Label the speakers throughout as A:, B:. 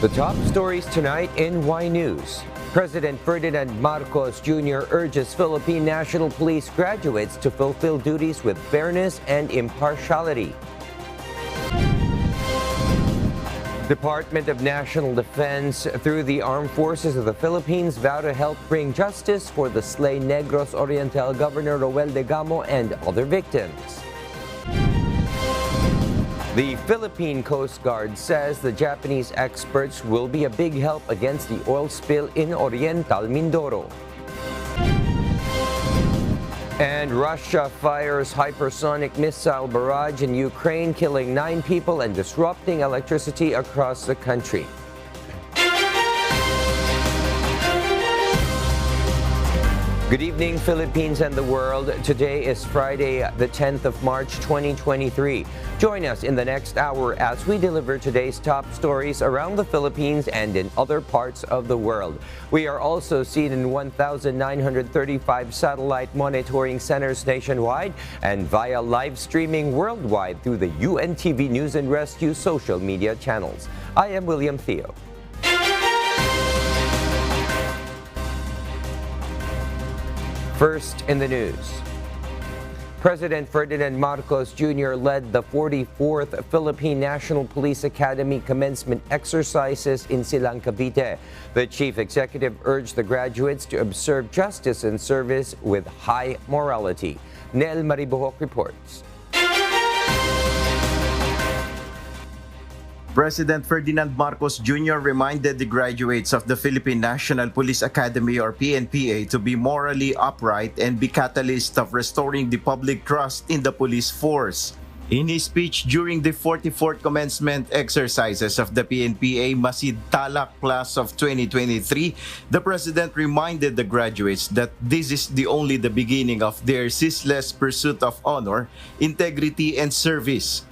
A: The top stories tonight in Y News. President Ferdinand Marcos Jr. urges Philippine National Police graduates to fulfill duties with fairness and impartiality. Department of National Defense through the Armed Forces of the Philippines vow to help bring justice for the slain Negros Oriental Governor Roel de Gamo and other victims. The Philippine Coast Guard says the Japanese experts will be a big help against the oil spill in Oriental Mindoro. And Russia fires hypersonic missile barrage in Ukraine, killing 9 people and disrupting electricity across the country. Good evening, Philippines and the world. Today is Friday, the 10th of March, 2023. Join us in the next hour as we deliver today's top stories around the Philippines and in other parts of the world. We are also seen in 1,935 satellite monitoring centers nationwide and via live streaming worldwide through the UNTV News and Rescue social media channels. I am William Theo. First in the news, President Ferdinand Marcos Jr. led the 44th Philippine National Police Academy commencement exercises in Silang, Cavite. The chief executive urged the graduates to observe justice and service with high morality. Nel Maribuhok reports.
B: President Ferdinand Marcos Jr. reminded the graduates of the Philippine National Police Academy or PNPA to be morally upright and be catalysts of restoring the public trust in the police force. In his speech during the 44th commencement exercises of the PNPA Masid Talak class of 2023, the President reminded the graduates that this is only the beginning of their ceaseless pursuit of honor, integrity, and service.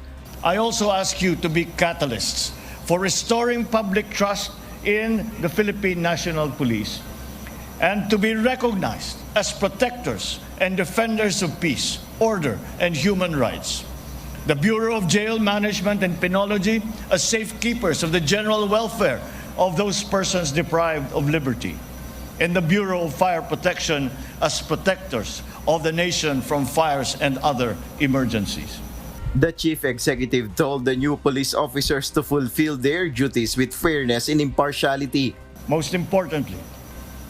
C: I also ask you to be catalysts for restoring public trust in the Philippine National Police and to be recognized as protectors and defenders of peace, order, and human rights. The Bureau of Jail Management and Penology as safekeepers of the general welfare of those persons deprived of liberty. And the Bureau of Fire Protection as protectors of the nation from fires and other emergencies.
B: The chief executive told the new police officers to fulfill their duties with fairness and impartiality.
C: Most importantly,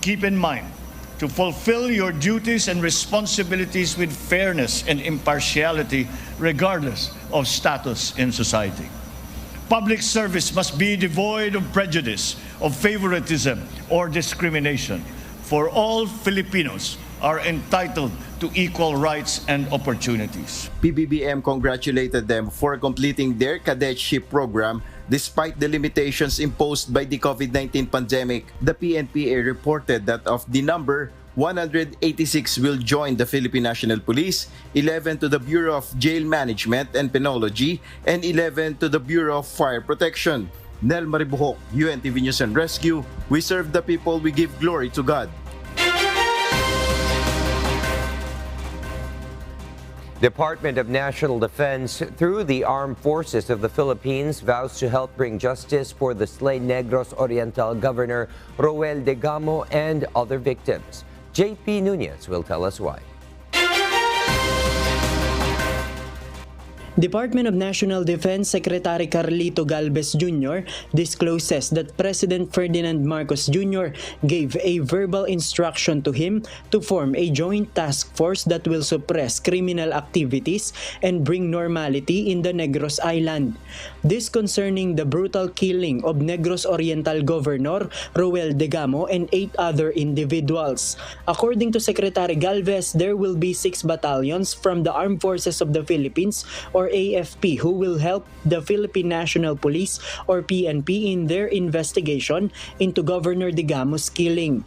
C: keep in mind to fulfill your duties and responsibilities with fairness and impartiality regardless of status in society. Public service must be devoid of prejudice, of favoritism, or discrimination, for all Filipinos are entitled to equal rights and opportunities.
B: PBBM congratulated them for completing their cadetship program despite the limitations imposed by the COVID-19 pandemic. The PNPA reported that of the number, 186 will join the Philippine National Police, 11 to the Bureau of Jail Management and Penology, and 11 to the Bureau of Fire Protection. Nel Maribuhok, UNTV News and Rescue. We serve the people, we give glory to God.
A: Department of National Defense through the Armed Forces of the Philippines vows to help bring justice for the slain Negros Oriental Governor Roel de Gamo and other victims. JP Nunez will tell us why.
D: Department of National Defense Secretary Carlito Galvez Jr. discloses that President Ferdinand Marcos Jr. gave a verbal instruction to him to form a joint task force that will suppress criminal activities and bring normality in the Negros Island. This concerning the brutal killing of Negros Oriental Governor Roel de Gamo and 8 other individuals. According to Secretary Galvez, there will be 6 battalions from the Armed Forces of the Philippines or AFP who will help the Philippine National Police or PNP in their investigation into Governor de Gamo's killing.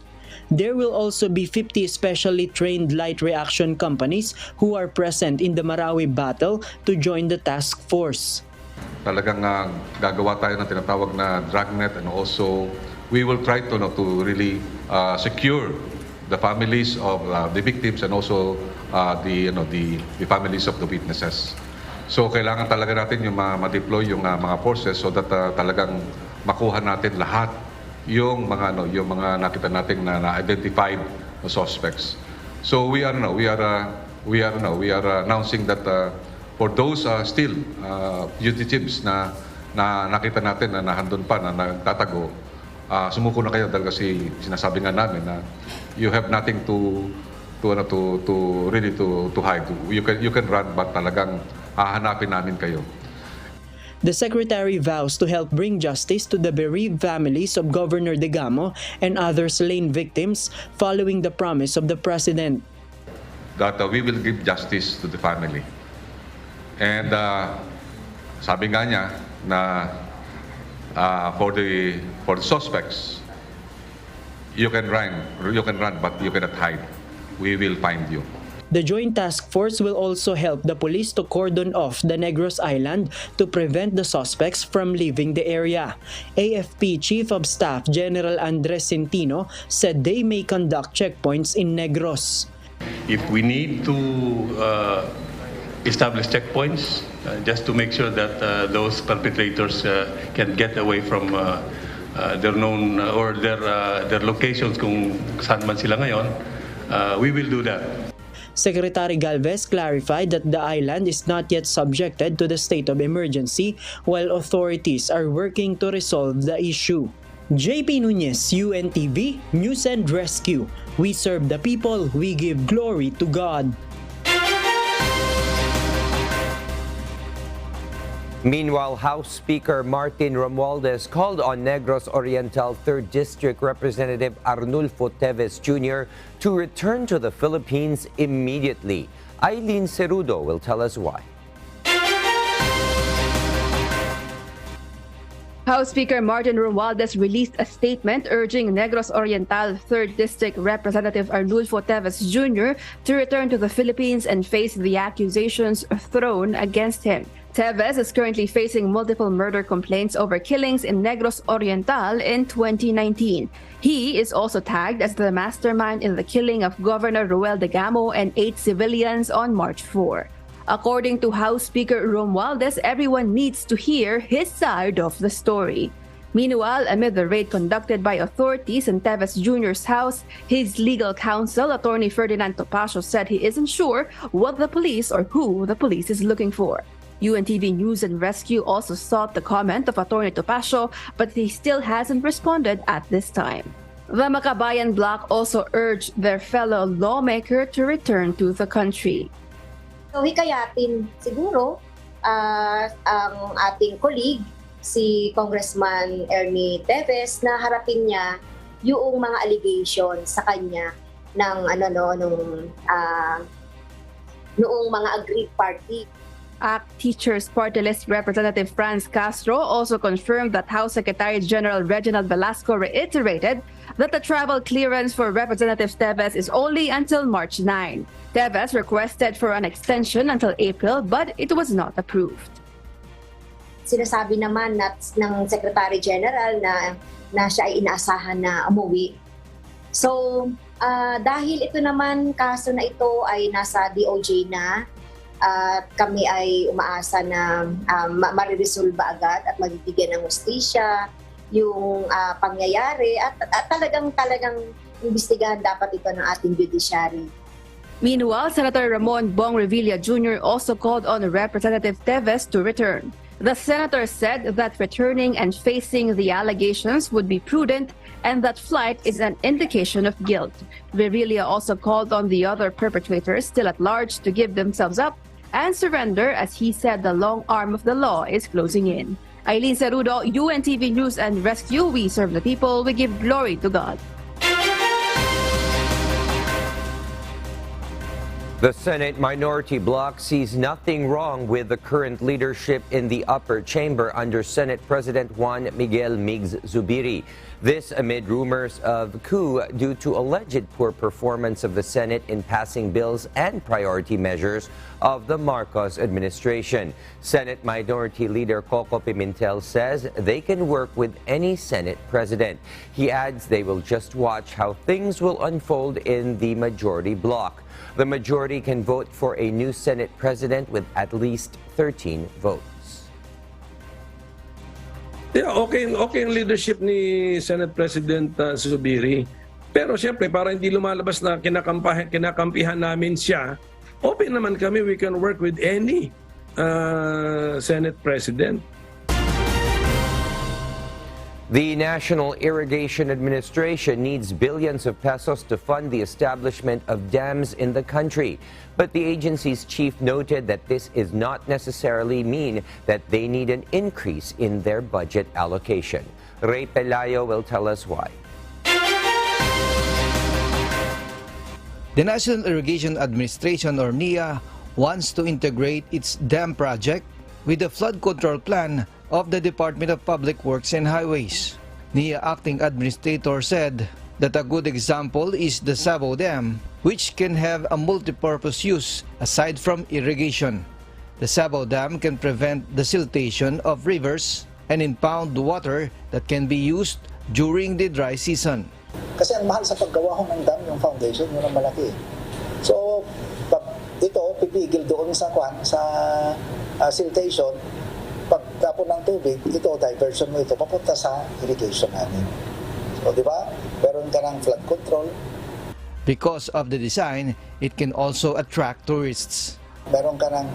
D: There will also be 50 specially trained light reaction companies who are present in the Marawi battle to join the task force.
E: Talagang gagawa tayo ng tinatawag na dragnet, and also we will try to really secure the families of the victims and also the families of the witnesses. So kailangan talaga natin yung ma-deploy yung mga forces so that talagang makuha natin lahat yung mga nakita natin na identified suspects. So we are announcing that for those still fugitives na nakita natin na nahandun pa, na nagtatago, sumuko na kayo dahil kasi sinasabi nga namin na you have nothing to hide. You can run, but talagang hahanapin namin kayo.
D: The Secretary vows to help bring justice to the bereaved families of Governor Degamo and other slain victims following the promise of the President.
E: That we will give justice to the family. And sabi nga niya na for the suspects, you can run, but you cannot hide. We will find you.
D: The Joint Task Force will also help the police to cordon off the Negros Island to prevent the suspects from leaving the area. AFP Chief of Staff General Andres Centino said they may conduct checkpoints in Negros.
F: If we need to establish checkpoints just to make sure that those perpetrators can get away from their known or their locations kung saan man sila ngayon, we will do that.
D: Secretary Galvez clarified that the island is not yet subjected to the state of emergency while authorities are working to resolve the issue. JP Nunez, UNTV, News and Rescue. We serve the people, we give glory to God.
A: Meanwhile, House Speaker Martin Romualdez called on Negros Oriental 3rd District Representative Arnulfo Teves Jr. to return to the Philippines immediately. Eileen Cerudo will tell us why.
G: House Speaker Martin Romualdez released a statement urging Negros Oriental 3rd District Representative Arnulfo Teves Jr. to return to the Philippines and face the accusations thrown against him. Teves is currently facing multiple murder complaints over killings in Negros Oriental in 2019. He is also tagged as the mastermind in the killing of Governor Ruel Degamo and 8 civilians on March 4. According to House Speaker Romualdez, everyone needs to hear his side of the story. Meanwhile, amid the raid conducted by authorities in Teves Jr.'s house, his legal counsel, Attorney Ferdinand Topacio, said he isn't sure what the police or who the police is looking for. UNTV News and Rescue also sought the comment of Attorney Topacio, but he still hasn't responded at this time. The Makabayan Bloc also urged their fellow lawmaker to return to the country.
H: So hikayatin siguro ang ating colleague, si Congressman Ernie Teves, na harapin niya yung mga allegations sa kanya ng noong mga aggrieved party.
G: ACT Teachers Party List Representative Franz Castro also confirmed that House Secretary General Reginald Velasco reiterated that the travel clearance for Representative Teves is only until March 9. Teves requested for an extension until April, but it was not approved.
H: Sinasabi naman ng Secretary General na siya ay inaasahan na umuwi. So, dahil ito naman, kaso na ito ay nasa DOJ na, kami ay umaasa na mariresolba agad at magbibigyan ng hustisya yung pangyayari at talagang imbestigahan dapat ito ng ating judiciary.
G: Meanwhile, Senator Ramon Bong Revilla Jr. also called on Representative Teves to return. The senator said that returning and facing the allegations would be prudent and that flight is an indication of guilt. Revilla also called on the other perpetrators still at large to give themselves up and surrender, as he said the long arm of the law is closing in. Eileen Cerudo, UNTV News and Rescue. We serve the people, we give glory to God.
A: The Senate Minority Bloc sees nothing wrong with the current leadership in the upper chamber under Senate President Juan Miguel Migs Zubiri. This amid rumors of coup due to alleged poor performance of the Senate in passing bills and priority measures of the Marcos administration. Senate Minority Leader Coco Pimentel says they can work with any Senate president. He adds they will just watch how things will unfold in the majority bloc. The majority can vote for a new Senate president with at least 13 votes.
I: Yeah, okay ang leadership ni Senate President Zubiri. Pero siyempre, para hindi lumalabas na kinakampihan namin siya, open naman kami, we can work with any Senate President.
A: The National Irrigation Administration needs billions of pesos to fund the establishment of dams in the country. But the agency's chief noted that this is not necessarily mean that they need an increase in their budget allocation. Ray Pelayo will tell us why.
J: The National Irrigation Administration, or NIA, wants to integrate its dam project with the flood control plan of the Department of Public Works and Highways. NIA acting administrator said that a good example is the Sabo Dam, which can have a multi-purpose use aside from irrigation. The Sabo Dam can prevent the siltation of rivers and impound water that can be used during the dry season.
K: Kasi ang mahal sa paggawa ng dam, yung foundation, yun ang malaki. So, pag ito, pipigil doon sa siltation, pagtapon ng tubig, ito, diversion mo ito, papunta sa irrigation namin. So, di ba? Meron ka ng flood control.
J: Because of the design, it can also attract tourists.
K: Meron ka ng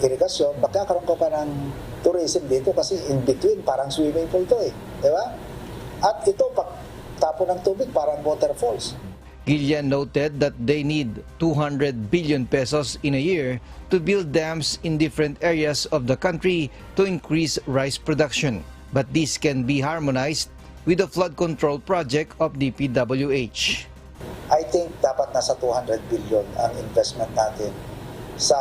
K: irigasyon, magkakaroon ka pa ng tourism dito kasi in between, parang swimming pool to eh. Di ba? At ito, pagtapon ng tubig, parang waterfalls.
J: Gillian noted that they need 200 billion pesos in a year to build dams in different areas of the country to increase rice production. But this can be harmonized with the flood control project of DPWH.
K: I think dapat nasa 200 billion ang investment natin sa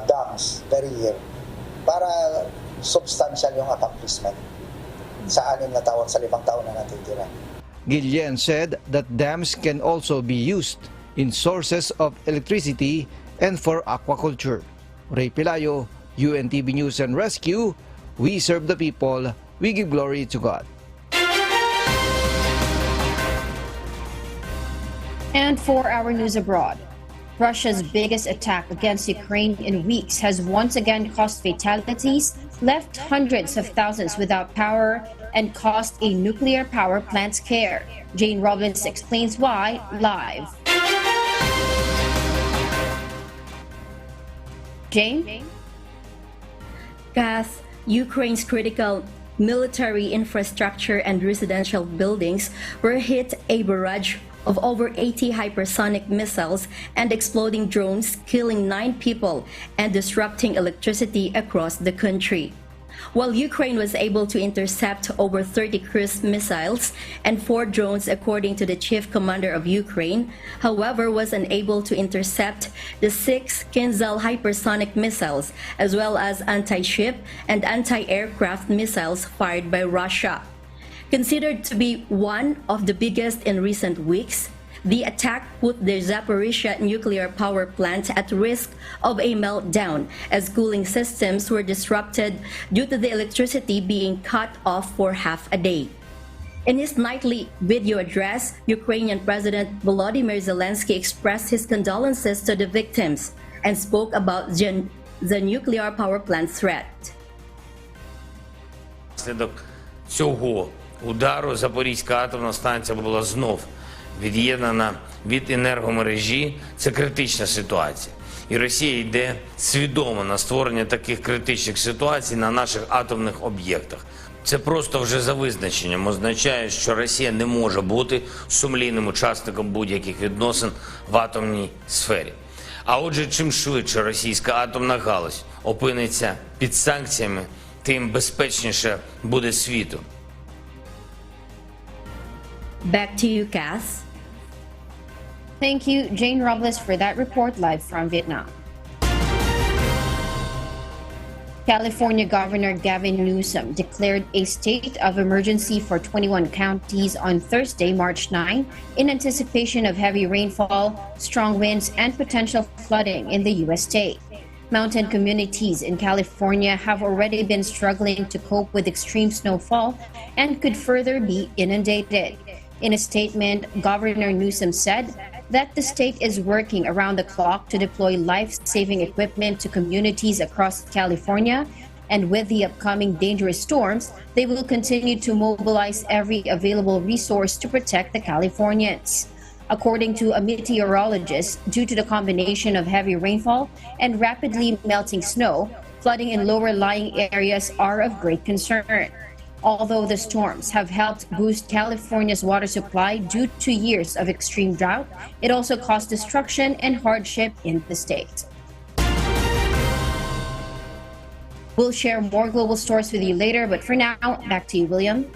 K: dams per year para substantial yung accomplishment sa 6 na taon, sa 5 taon na natitira.
J: Gillian said that dams can also be used in sources of electricity and for aquaculture. Ray Pelayo, UNTV News and Rescue. We serve the people. We give glory to God.
L: And for our news abroad, Russia's biggest attack against Ukraine in weeks has once again caused fatalities, left hundreds of thousands without power, and caused a nuclear power plant scare. Jane Robbins explains why live. Jane?
M: Kath, Ukraine's critical military infrastructure and residential buildings were hit a barrage of over 80 hypersonic missiles and exploding drones, killing 9 people and disrupting electricity across the country. While Ukraine was able to intercept over 30 cruise missiles and 4 drones, according to the chief commander of Ukraine, however, was unable to intercept the 6 Kinzhal hypersonic missiles, as well as anti-ship and anti-aircraft missiles fired by Russia. Considered to be one of the biggest in recent weeks, the attack put the Zaporizhzhia nuclear power plant at risk of a meltdown as cooling systems were disrupted due to the electricity being cut off for half a day. In his nightly video address, Ukrainian President Volodymyr Zelensky expressed his condolences to the victims and spoke about the nuclear power plant threat.
N: Цього удару Запорізька атомна станція була знов від'єднана від енергомережі. Це критична ситуація. І Росія йде свідомо на створення таких критичних ситуацій на наших атомних об'єктах. Це просто вже за визначенням означає, що Росія не може бути сумлінним учасником будь-яких відносин в атомній сфері. А отже, чим швидше російська атомна галузь опиниться під санкціями, тим безпечніше буде світу.
M: Back to you, Cass.
L: Thank you, Jane Robles, for that report live from Vietnam. California Governor Gavin Newsom declared a state of emergency for 21 counties on Thursday, March 9, in anticipation of heavy rainfall, strong winds, and potential flooding in the U.S. state. Mountain communities in California have already been struggling to cope with extreme snowfall and could further be inundated. In a statement, Governor Newsom said that the state is working around the clock to deploy life-saving equipment to communities across California And with the upcoming dangerous storms, they will continue to mobilize every available resource to protect the Californians. According to a meteorologist, due to the combination of heavy rainfall and rapidly melting snow, flooding in lower-lying areas are of great concern. Although the storms have helped boost California's water supply due to years of extreme drought, it also caused destruction and hardship in the state. We'll share more global stories with you later, but for now, back to you, William.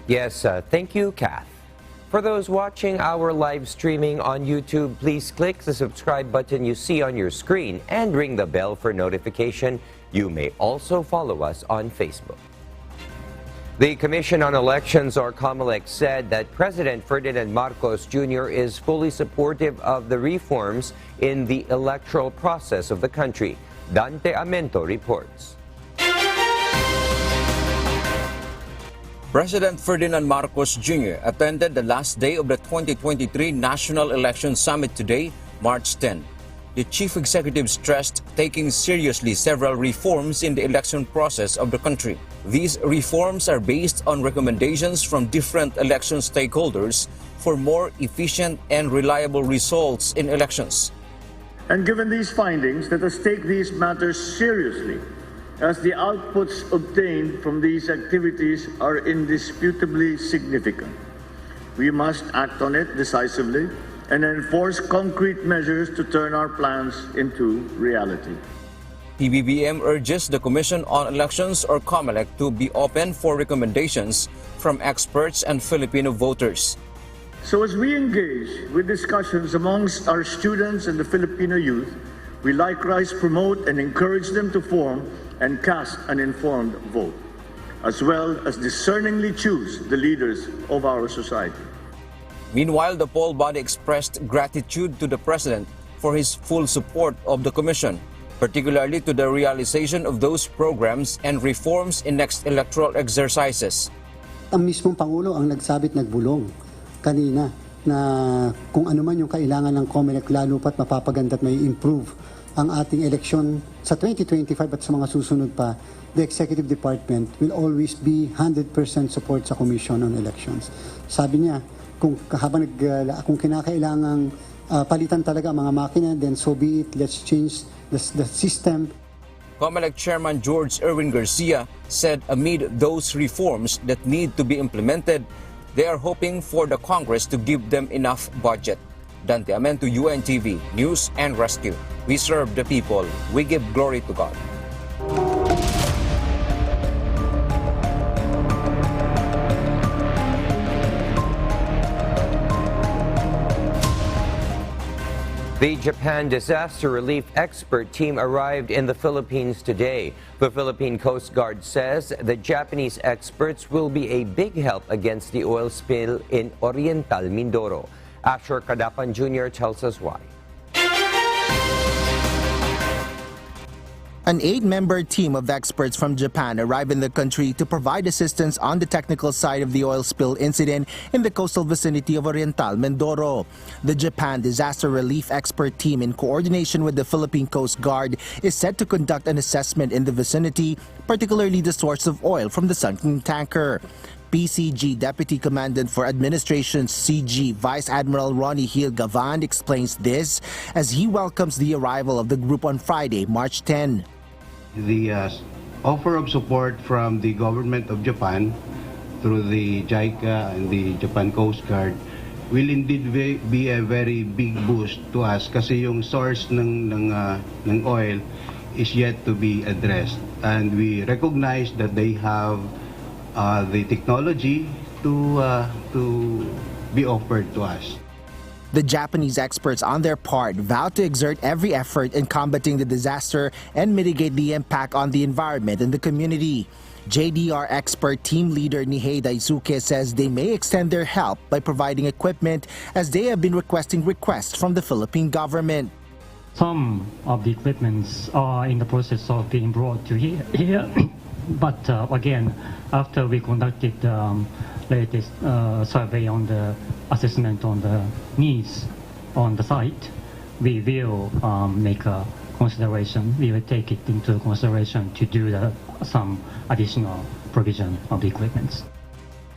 A: Yes, thank you, Kath. For those watching our live streaming on YouTube, please click the subscribe button you see on your screen and ring the bell for notification. You may also follow us on Facebook. The Commission on Elections, or Comelec, said that President Ferdinand Marcos Jr. is fully supportive of the reforms in the electoral process of the country. Dante Amento reports.
O: President Ferdinand Marcos Jr. attended the last day of the 2023 National Election Summit today, March 10. The chief executive stressed taking seriously several reforms in the election process of the country. These reforms are based on recommendations from different election stakeholders for more efficient and reliable results in elections.
C: And given these findings, let us take these matters seriously, as the outputs obtained from these activities are indisputably significant. We must act on it decisively and enforce concrete measures to turn our plans into reality.
O: PBBM urges the Commission on Elections, or Comelec, to be open for recommendations from experts and Filipino voters.
C: So as we engage with discussions amongst our students and the Filipino youth, we likewise promote and encourage them to form and cast an informed vote, as well as discerningly choose the leaders of our society.
O: Meanwhile, the poll body expressed gratitude to the President for his full support of the Commission, particularly to the realization of those programs and reforms in next electoral exercises.
P: Ang mismong Pangulo ang nagbulong kanina na kung ano man yung kailangan ng Comelec, lalo pat mapapaganda at may improve ang ating eleksyon sa 2025 at sa mga susunod pa, the Executive Department will always be 100% support sa Commission on Elections. Sabi niya, kung kinakailangang palitan talaga ang mga makina, then so be it, let's change the system.
O: Comelec Chairman George Erwin Garcia said amid those reforms that need to be implemented, they are hoping for the Congress to give them enough budget. Dante Amento, UNTV, News and Rescue. We serve the people. We give glory to God.
A: The Japan disaster relief expert team arrived in the Philippines today. The Philippine Coast Guard says the Japanese experts will be a big help against the oil spill in Oriental Mindoro. Asher Kadapan Jr. tells us why.
Q: An 8-member team of experts from Japan arrived in the country to provide assistance on the technical side of the oil spill incident in the coastal vicinity of Oriental Mindoro. The Japan Disaster Relief Expert Team, in coordination with the Philippine Coast Guard, is set to conduct an assessment in the vicinity, particularly the source of oil from the sunken tanker. PCG Deputy Commandant for Administration's CG Vice Admiral Ronnie Hill Gavan explains this as he welcomes the arrival of the group on Friday, March 10.
R: The offer of support from the government of Japan through the JICA and the Japan Coast Guard will indeed be a very big boost to us kasi yung source ng oil is yet to be addressed, and we recognize that they have the technology to be offered to us.
Q: The Japanese experts on their part vow to exert every effort in combating the disaster and mitigate the impact on the environment and the community. JDR expert team leader Nihei Daisuke says they may extend their help by providing equipment as they have been requesting requests from the Philippine government.
S: Some of the equipments are in the process of being brought to here. But again, after we conducted latest survey on the assessment on the needs on the site, we will make a consideration. We will take it into consideration to do some additional provision of the equipment.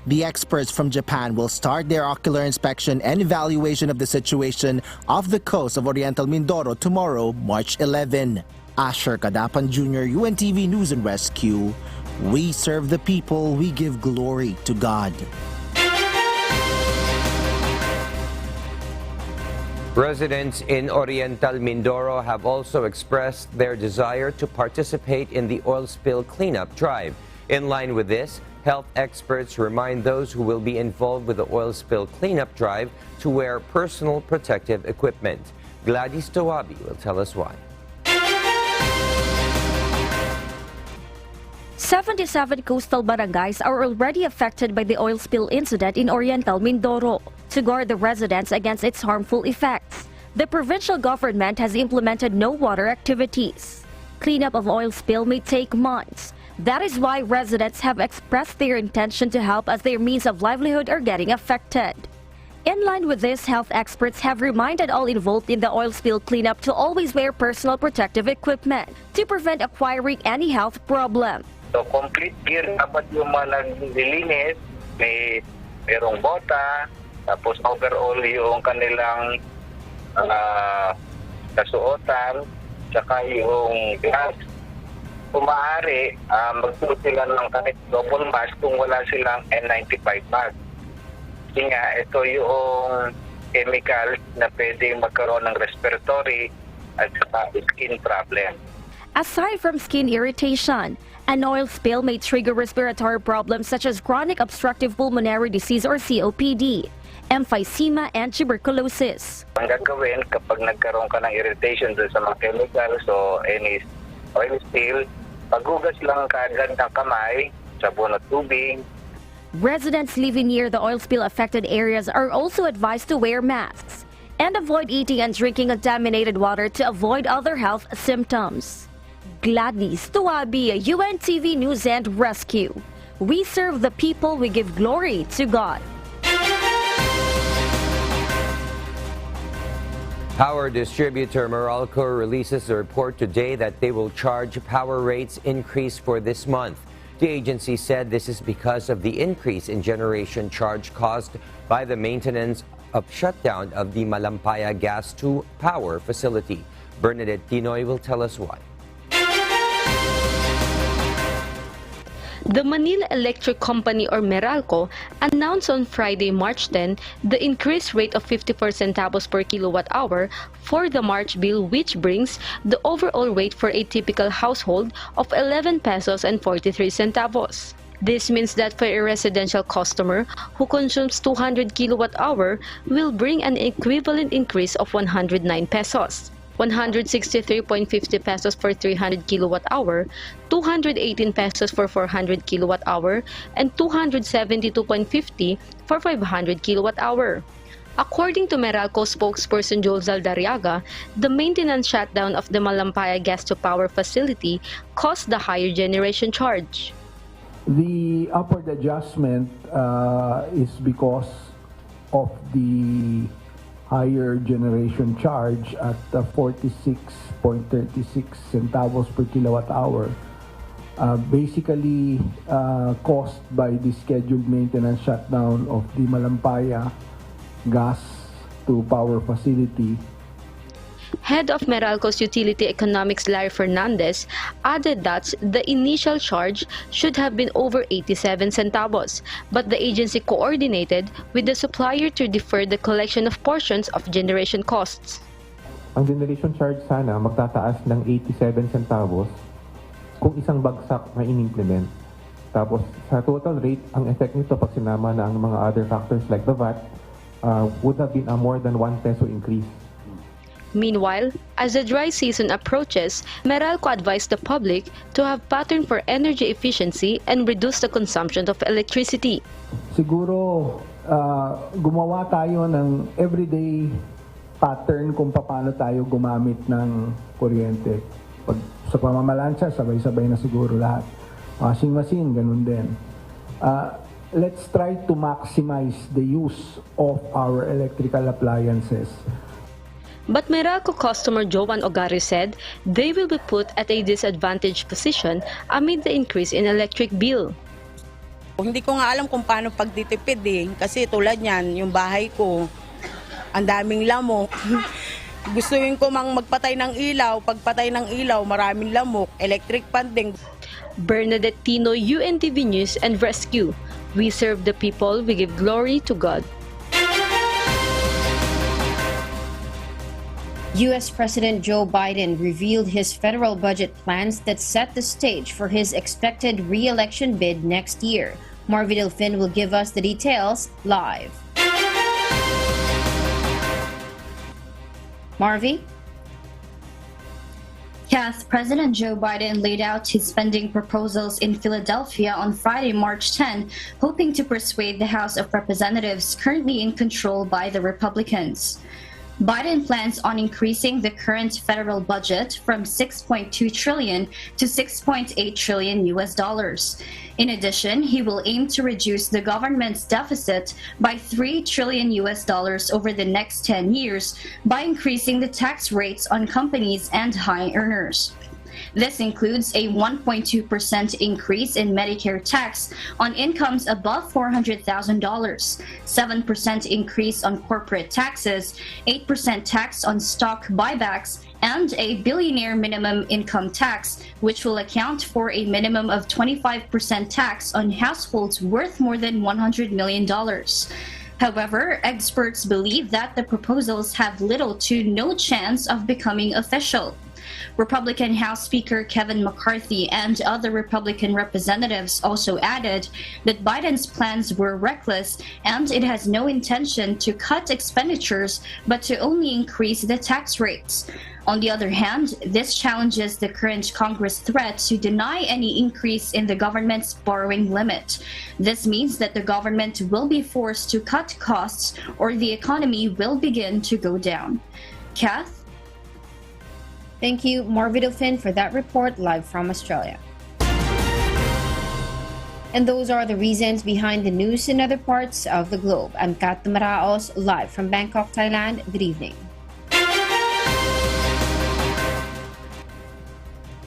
Q: The experts from Japan will start their ocular inspection and evaluation of the situation off the coast of Oriental Mindoro tomorrow, March 11. Asher Kadapan Jr., UNTV News and Rescue. We serve the people, we give glory to God.
A: Residents in Oriental Mindoro have also expressed their desire to participate in the oil spill cleanup drive. In line with this, health experts remind those who will be involved with the oil spill cleanup drive to wear personal protective equipment. Gladys Tawabi will tell us why.
T: 77 coastal barangays are already affected by the oil spill incident in Oriental Mindoro. To guard the residents against its harmful effects, the provincial government has implemented no water activities. Cleanup of oil spill may take months. That is why residents have expressed their intention to help as their means of livelihood are getting affected. In line with this, health experts have reminded all involved in the oil spill cleanup to always wear personal protective equipment to prevent acquiring any health problem.
U: So complete gear dapat yung mga naglilinis, merong bota, tapos overall yung kanilang kasuotan, saka yung gloves. Kung maaari, magsuot sila ng kahit double mask kung wala silang N95 mask. Kasi nga, ito yung chemical na pwedeng magkaroon ng respiratory at saka skin problem.
T: Aside from skin irritation, an oil spill may trigger respiratory problems such as chronic obstructive pulmonary disease or COPD, emphysema, and tuberculosis.
U: Ang gagawin kapag nagkaroon ka ng irritation doon sa mga chemical, so any oil spill, paghugas lang kaagad ng kamay, sabon at tubig.
T: Residents living near the oil spill affected areas are also advised to wear masks and avoid eating and drinking contaminated water to avoid other health symptoms. Gladys Tawabi, UNTV News and Rescue. We serve the people, we give glory to God.
A: Power distributor Meralco releases a report today that they will charge power rates increase for this month. The agency said this is because of the increase in generation charge caused by the maintenance of shutdown of the Malampaya Gas 2 power facility. Bernadette Tinoy will tell us why.
V: The Manila Electric Company or Meralco announced on Friday, March 10, the increased rate of 54 centavos per kilowatt-hour for the March bill, which brings the overall rate for a typical household of 11 pesos and 43 centavos. This means that for a residential customer who consumes 200 kilowatt-hour will bring an equivalent increase of 109 pesos. 163.50 pesos for 300 kilowatt-hour, 218 pesos for 400 kilowatt-hour, and 272.50 for 500 kilowatt-hour. According to Meralco spokesperson Joel Zaldariaga, the maintenance shutdown of the Malampaya Gas to Power facility caused the higher generation charge.
W: The upward adjustment is because of the higher generation charge at 46.36 centavos per kilowatt-hour, basically caused by the scheduled maintenance shutdown of the Malampaya Gas to Power facility.
V: Head of Meralco's Utility Economics Larry Fernandez added that the initial charge should have been over 87 centavos, but the agency coordinated with the supplier to defer the collection of portions of generation costs.
X: Ang generation charge sana magtataas ng 87 centavos kung isang bagsak na in-implement. Tapos sa total rate, ang effect nito pag sinama na ang mga other factors like the VAT would have been a more than 1 peso increase.
V: Meanwhile, as the dry season approaches, Meralco advised the public to have pattern for energy efficiency and reduce the consumption of electricity.
W: Siguro gumawa tayo ng everyday pattern kung paano tayo gumamit ng kuryente. Pag sa pamamalansya, sabay-sabay na siguro lahat. Washing machine, ganun din. Let's try to maximize the use of our electrical appliances.
V: But Meralco customer Joan Ogari said they will be put at a disadvantaged position amid the increase in electric bill.
B: Hindi ko nga alam kung paano pagtitipid kasi tulad niyan, yung bahay ko, ang daming lamok. Gustuin ko magpatay ng ilaw, pagpatay ng ilaw, maraming lamok, electric pan din.
V: Bernadette Tino, UNTV News and Rescue. We serve the people, we give glory to God.
L: U.S. President Joe Biden revealed his federal budget plans that set the stage for his expected re-election bid next year. Marvy Delfin will give us the details live. Marvy?
D: Yes, President Joe Biden laid out his spending proposals in Philadelphia on Friday, March 10, hoping to persuade the House of Representatives currently in control by the Republicans. Biden plans on increasing the current federal budget from $6.2 trillion to $6.8 trillion US dollars. In addition, he will aim to reduce the government's deficit by $3 trillion US dollars over the next 10 years by increasing the tax rates on companies and high earners. This includes a 1.2% increase in Medicare tax on incomes above $400,000, 7% increase on corporate taxes, 8% tax on stock buybacks, and a billionaire minimum income tax, which will account for a minimum of 25% tax on households worth more than $100 million. However, experts believe that the proposals have little to no chance of becoming official. Republican House Speaker Kevin McCarthy and other Republican representatives also added that Biden's plans were reckless and it has no intention to cut expenditures but to only increase the tax rates. On the other hand, this challenges the current Congress threat to deny any increase in the government's borrowing limit. This means that the government will be forced to cut costs or the economy will begin to go down. Kath?
L: Thank you, Marvy Delfin, for that report live from Australia. And those are the reasons behind the news in other parts of the globe. I'm Kat Maraos, live from Bangkok, Thailand. Good evening.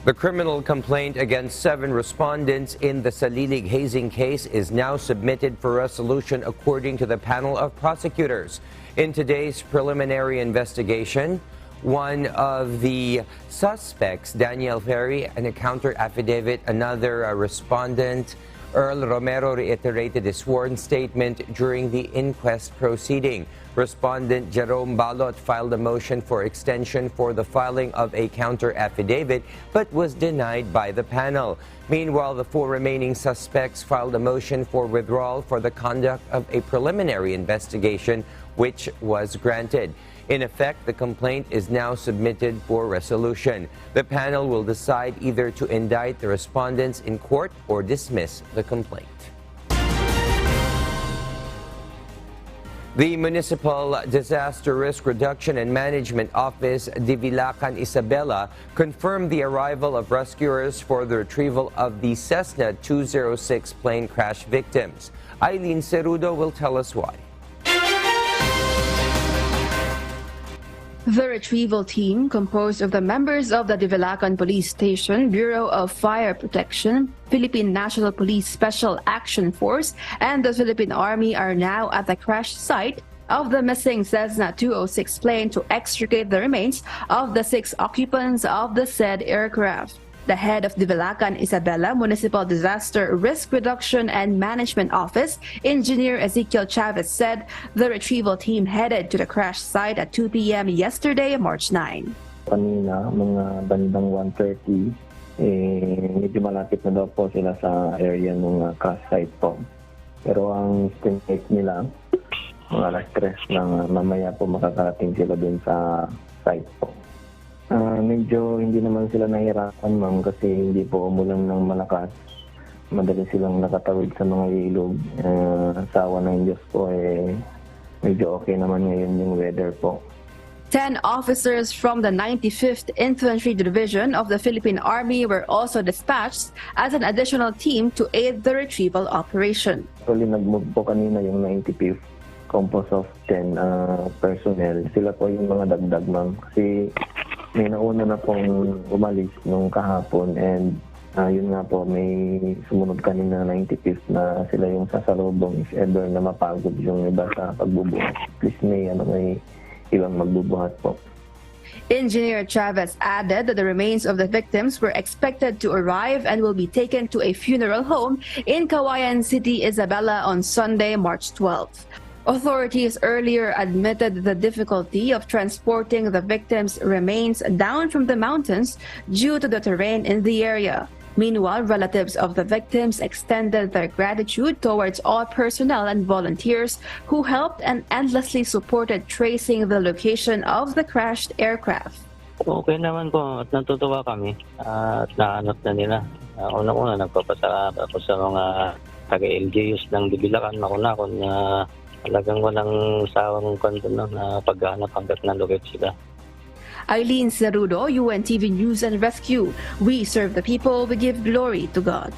A: The criminal complaint against 7 respondents in the Salilig hazing case is now submitted for resolution according to the panel of prosecutors. In today's preliminary investigation, one of the suspects, Daniel Ferry, in a counter affidavit, another respondent, Earl Romero, reiterated his sworn statement during the inquest proceeding. Respondent Jerome Balot filed a motion for extension for the filing of a counter affidavit but was denied by the panel. Meanwhile, the 4 remaining suspects filed a motion for withdrawal for the conduct of a preliminary investigation, which was granted. In effect, the complaint is now submitted for resolution. The panel will decide either to indict the respondents in court or dismiss the complaint. The Municipal Disaster Risk Reduction and Management Office, Divilacan, Isabela, confirmed the arrival of rescuers for the retrieval of the Cessna 206 plane crash victims. Eileen Cerudo will tell us why.
G: The retrieval team, composed of the members of the Divilacan Police Station, Bureau of Fire Protection, Philippine National Police Special Action Force, and the Philippine Army, are now at the crash site of the missing Cessna 206 plane to extricate the remains of the 6 occupants of the said aircraft. The head of Divilacan Isabela Municipal Disaster Risk Reduction and Management Office, Engineer Ezekiel Chavez, said the retrieval team headed to the crash site at 2 p.m. yesterday, March 9.
E: Kanina, mga bandang 1:30, medyo malapit na daw po sila sa area ng crash site po. Pero ang estimate nila, mga alas 3 lang mamaya po makakarating sila dun sa site po. Medyo hindi naman sila nahirapan, ma'am, kasi hindi po umulan ng malakas. Madali silang nakatawid sa mga ilog. Sa awa ng Diyos po, medyo okay naman ngayon yung weather po.
G: 10 officers from the 95th Infantry Division of the Philippine Army were also dispatched as an additional team to aid the retrieval operation.
E: Actually, nag-move po kanina yung 95th composed of 10 personnel. Sila po yung mga dagdag, ma'am. Kasi may nauna na pong umalis nung kahapon and yun nga po, may sumunod kanina 95th na sila yung sasalubong if ever na mapagod yung iba sa pagbubuhat. Please may ibang magbubuhat po.
G: Engineer Chavez added that the remains of the victims were expected to arrive and will be taken to a funeral home in Cauayan City, Isabela on Sunday, March 12th. Authorities earlier admitted the difficulty of transporting the victims' remains down from the mountains due to the terrain in the area. Meanwhile, relatives of the victims extended their gratitude towards all personnel and volunteers who helped and endlessly supported tracing the location of the crashed aircraft.
F: Okay naman po at natutuwa kami at nahanap na nila. Una-una nagpapasalamat ako sa mga taga-LGUs ng Dibilakan, Makunakon na talagang walang sawang kwento na paghahanap hanggat na-locate sila.
G: Eileen Cerudo, UNTV News and Rescue. We serve the people, we give glory to God.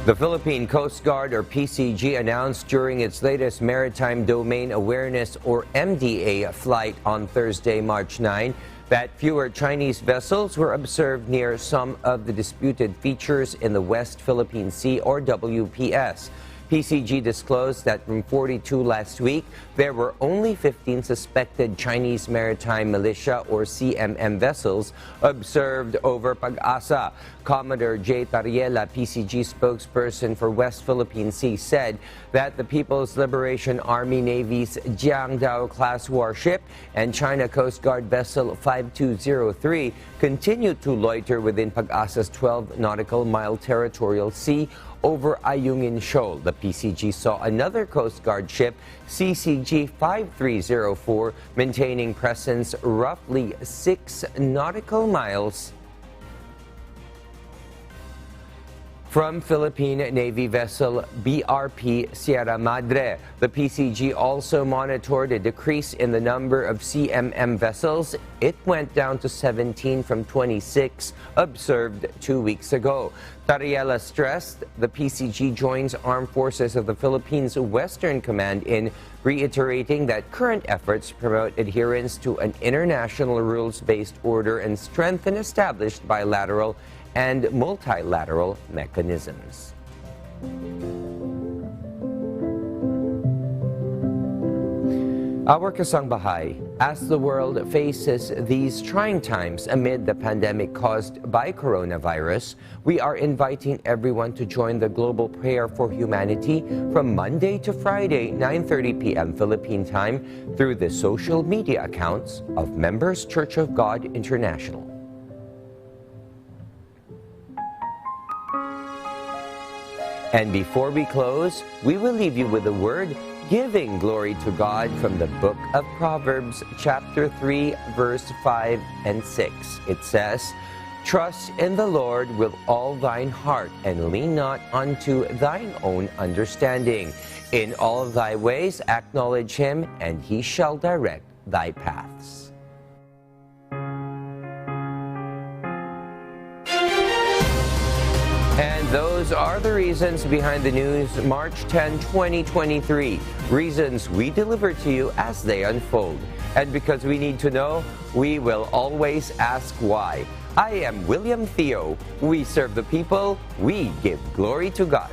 A: The Philippine Coast Guard, or PCG, announced during its latest Maritime Domain Awareness, or MDA, flight on Thursday, March 9, that fewer Chinese vessels were observed near some of the disputed features in the West Philippine Sea, or WPS. PCG disclosed that from 42 last week, there were only 15 suspected Chinese maritime militia or CMM vessels observed over Pag-asa. Commodore J. Tariela, PCG spokesperson for West Philippine Sea, said that the People's Liberation Army Navy's Jiangdao-class warship and China Coast Guard vessel 5203 continued to loiter within Pag-asa's 12 nautical mile territorial sea over Ayungin Shoal. The PCG saw another Coast Guard ship, CCG 5304, maintaining presence roughly 6 nautical miles from Philippine Navy vessel BRP Sierra Madre. The PCG also monitored a decrease in the number of CMM vessels. It went down to 17 from 26 observed 2 weeks ago. Tariela stressed the PCG joins Armed Forces of the Philippines Western Command in reiterating that current efforts promote adherence to an international rules-based order and strengthen established bilateral and multilateral mechanisms. Our kasangbahay, as the world faces these trying times amid the pandemic caused by coronavirus, we are inviting everyone to join the global prayer for humanity from Monday to Friday, 9:30 p.m. Philippine time through the social media accounts of Members Church of God International. And before we close, we will leave you with a word giving glory to God from the book of Proverbs, chapter 3, verse 5 and 6. It says, "Trust in the Lord with all thine heart, and lean not unto thine own understanding. In all thy ways acknowledge him, and he shall direct thy paths." And those are the reasons behind the news March 10, 2023. Reasons we deliver to you as they unfold. And because we need to know, we will always ask why. I am William Theo. We serve the people. We give glory to God.